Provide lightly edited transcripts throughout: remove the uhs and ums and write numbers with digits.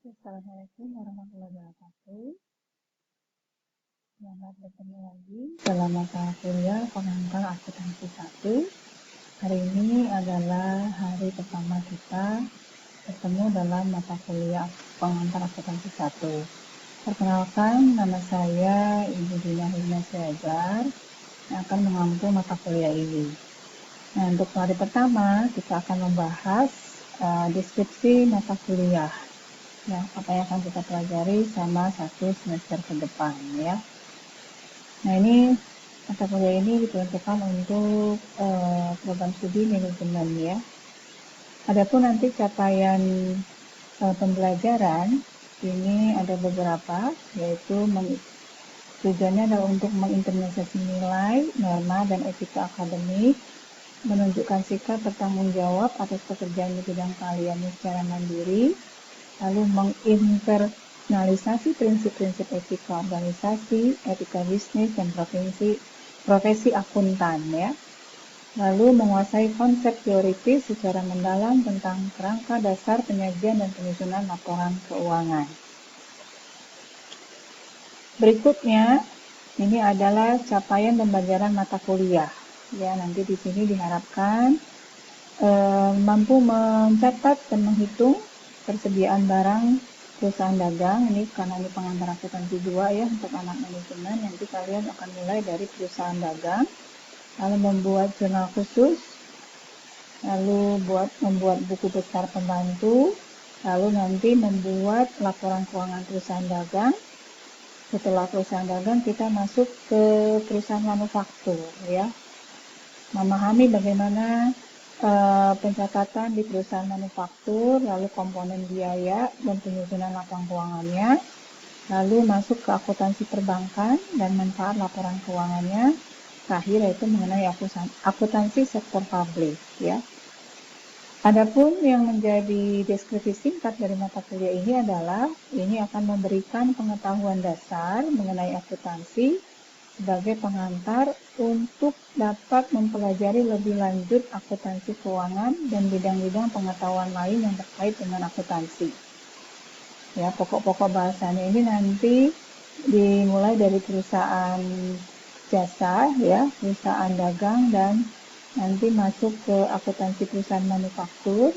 Assalamualaikum warahmatullahi wabarakatuh. Selamat bertemu lagi dalam mata kuliah pengantar akuntansi 1. Hari ini adalah hari pertama kita bertemu dalam mata kuliah pengantar akuntansi 1. Perkenalkan, nama saya Ibu Dina Hina Siagar yang akan mengampu mata kuliah ini. Nah, untuk hari pertama kita akan membahas deskripsi mata kuliah. Ya, apa yang akan kita pelajari selama 1 semester ke depan ya. Nah, ini mata kuliah ini diperuntukkan untuk program studi manajemen ya. Adapun nanti capaian pembelajaran ini ada beberapa, yaitu tujuannya adalah untuk menginternalisasi nilai, norma, dan etika akademik, menunjukkan sikap bertanggung jawab atas pekerjaan di bidang keahlian secara mandiri, lalu menginternalisasi prinsip-prinsip etika organisasi, etika bisnis, dan profesi akuntan ya. Lalu menguasai konsep teoritis secara mendalam tentang kerangka dasar penyajian dan penyusunan laporan keuangan. Berikutnya, ini adalah capaian pembelajaran mata kuliah. Ya, nanti di sini diharapkan mampu mencatat dan menghitung persediaan barang perusahaan dagang. Ini karena ini pengantar akuntansi 2 ya untuk anak manajemen. Nanti kalian akan mulai dari perusahaan dagang, lalu membuat jurnal khusus, lalu membuat buku besar pembantu, lalu nanti membuat laporan keuangan perusahaan dagang. Setelah perusahaan dagang kita masuk ke perusahaan manufaktur ya, memahami bagaimana pencatatan di perusahaan manufaktur, lalu komponen biaya dan penyusunan laporan keuangannya, lalu masuk ke akuntansi perbankan dan manfaat laporan keuangannya, terakhir yaitu mengenai akuntansi sektor publik ya. Adapun yang menjadi deskripsi singkat dari mata kuliah ini adalah ini akan memberikan pengetahuan dasar mengenai akuntansi sebagai pengantar untuk dapat mempelajari lebih lanjut akuntansi keuangan dan bidang-bidang pengetahuan lain yang terkait dengan akuntansi. Ya, pokok-pokok bahasanya ini nanti dimulai dari perusahaan jasa, ya, perusahaan dagang, dan nanti masuk ke akuntansi perusahaan manufaktur,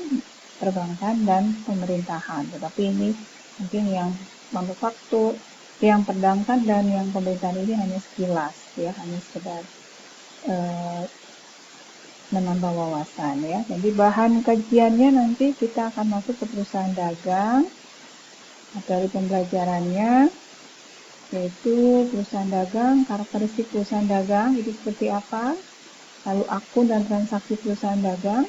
perbankan, dan pemerintahan. Tetapi ini mungkin yang manufaktur, yang perbankan dan yang pemerintahan ini hanya sekilas ya, hanya sekedar menambah wawasan ya. Jadi bahan kajiannya nanti kita akan masuk ke perusahaan dagang. Dari pembelajarannya yaitu perusahaan dagang, karakteristik perusahaan dagang itu seperti apa, lalu akun dan transaksi perusahaan dagang.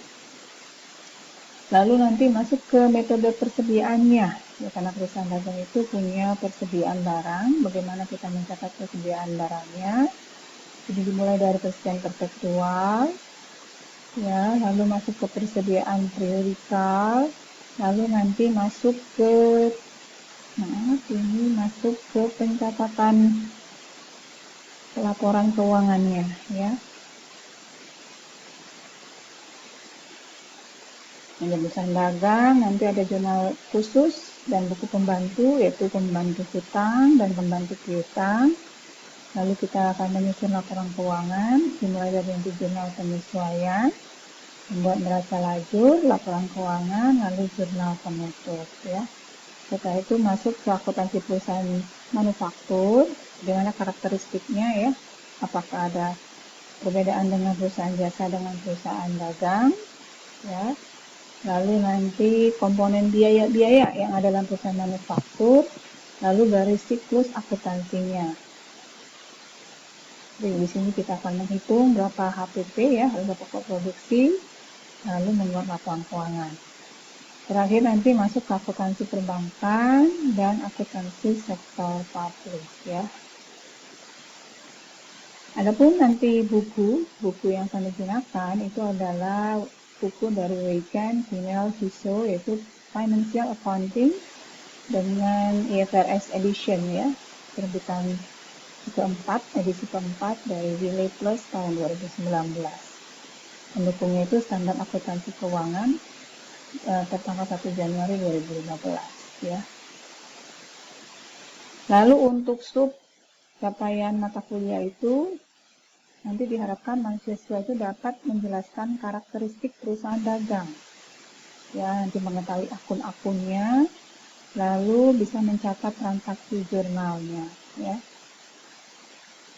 Lalu nanti masuk ke metode persediaannya, ya, karena perusahaan dagang itu punya persediaan barang, bagaimana kita mencatat persediaan barangnya. Jadi dimulai dari persediaan perpetual, ya, lalu masuk ke persediaan prioritas, lalu nanti masuk ke, ini masuk ke pencatatan laporan keuangannya, ya. Ada perusahaan dagang, nanti ada jurnal khusus dan buku pembantu, yaitu pembantu hutang dan pembantu piutang. Lalu kita akan menyusun laporan keuangan, dimulai dari jurnal penyesuaian, membuat neraca lajur, laporan keuangan, lalu jurnal penutup. Ya. Setelah itu masuk ke akuntansi perusahaan manufaktur, bagaimana karakteristiknya ya, apakah ada perbedaan dengan perusahaan jasa dengan perusahaan dagang, ya. Lalu nanti komponen biaya-biaya yang ada dalam perusahaan manufaktur, lalu garis siklus akuntansinya. Jadi di sini kita akan menghitung berapa HPP ya, harga pokok produksi, lalu membuat laporan keuangan. Terakhir nanti masuk ke akuntansi perbankan dan akuntansi sektor publik ya. Adapun nanti buku yang akan digunakan itu adalah buku dari Weigan Kinel Hiso, yaitu Financial Accounting dengan IFRS Edition ya, terbitan edisi keempat dari Wiley Plus tahun 2019. Pendukungnya itu standar akuntansi keuangan tertanggal 1 Januari 2015 ya. Lalu untuk sub capaian mata kuliah itu nanti diharapkan mahasiswa itu dapat menjelaskan karakteristik perusahaan dagang. Ya, nanti mengetahui akun-akunnya, lalu bisa mencatat transaksi jurnalnya, ya.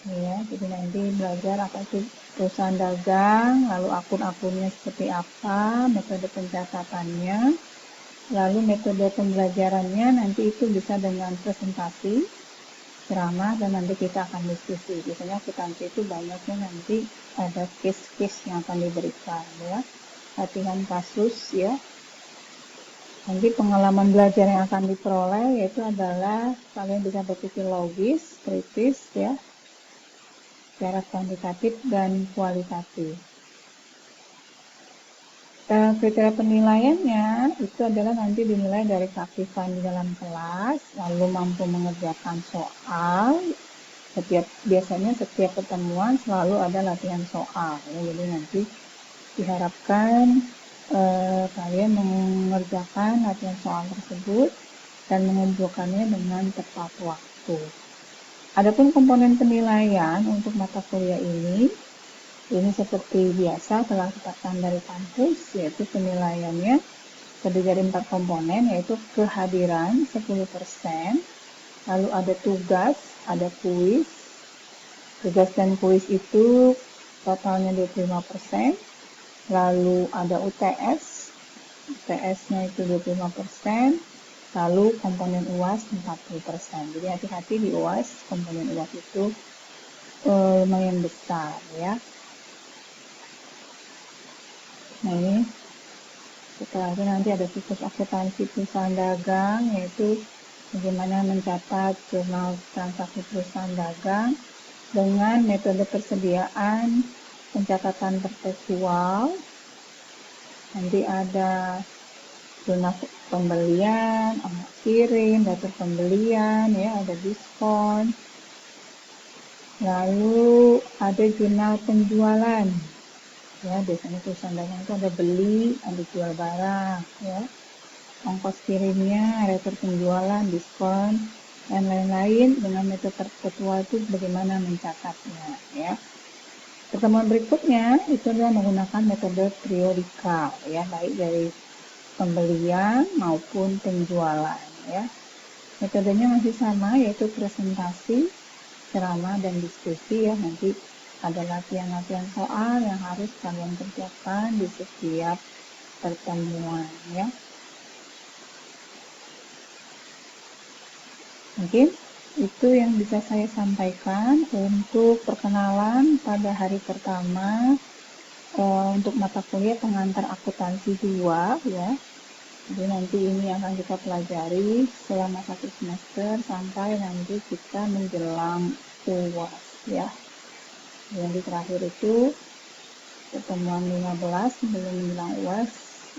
Ya, jadi nanti belajar apa itu perusahaan dagang, lalu akun-akunnya seperti apa, metode pencatatannya, lalu metode pembelajarannya nanti itu bisa dengan presentasi, ceramah, dan nanti kita akan diskusi. Biasanya akuntansi itu banyaknya nanti ada case-case yang akan diberikan, ya, latihan kasus, ya. Nanti pengalaman belajar yang akan diperoleh yaitu adalah kalian bisa berpikir logis, kritis, ya, secara kuantitatif dan kualitatif. Kriteria penilaiannya itu adalah nanti dinilai dari keaktifan di dalam kelas, lalu mampu mengerjakan soal. Biasanya setiap pertemuan selalu ada latihan soal, ya. Jadi nanti diharapkan kalian mengerjakan latihan soal tersebut dan mengumpulkannya dengan tepat waktu. Adapun komponen penilaian untuk mata kuliah ini seperti biasa telah ditetapkan dari kampus, yaitu penilaiannya terdiri dari 4 komponen, yaitu kehadiran 10%, lalu ada tugas, ada kuis. Tugas dan kuis itu totalnya 25%, lalu ada UTS, UTS-nya itu 25%, lalu komponen UAS 40%. Jadi hati-hati di UAS, komponen UAS itu lumayan besar, ya. Nah, ini setelah itu nanti ada siklus akuntansi perusahaan dagang, yaitu bagaimana mencatat jurnal transaksi perusahaan dagang dengan metode persediaan pencatatan perpetual. Nanti ada jurnal pembelian, amat kirim, daftar pembelian, ya, ada diskon. Lalu ada jurnal penjualan. Ya, biasanya perusahaan dagang itu ada beli, ada jual barang, ya. Ongkos kirimnya, retur penjualan, diskon, dan lain-lain. Dengan metode perpetual itu bagaimana mencatatnya, ya. Pertemuan berikutnya itu adalah menggunakan metode periodikal, ya, baik dari pembelian maupun penjualan, ya. Metodenya masih sama, yaitu presentasi, ceramah, dan diskusi, ya. Nanti ada latihan-latihan soal yang harus kalian kerjakan di setiap pertemuan, ya. Mungkin itu yang bisa saya sampaikan untuk perkenalan pada hari pertama untuk mata kuliah pengantar akuntansi 2, ya. Jadi nanti ini akan kita pelajari selama 1 semester sampai nanti kita menjelang UAS, ya. Jadi terakhir itu pertemuan 15 sebelum menjelang UAS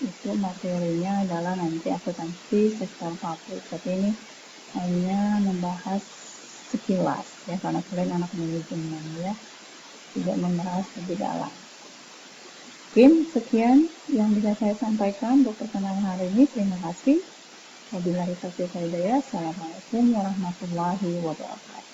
itu materinya adalah nanti akuntansi sektor publik. Tapi ini hanya membahas sekilas, ya, karena kalian anak manajemen, ya, tidak membahas lebih dalam. Mungkin sekian yang bisa saya sampaikan untuk perkenalan hari ini. Terima kasih. Wabillahi taufiq wal hidayah. Assalamualaikum warahmatullahi wabarakatuh.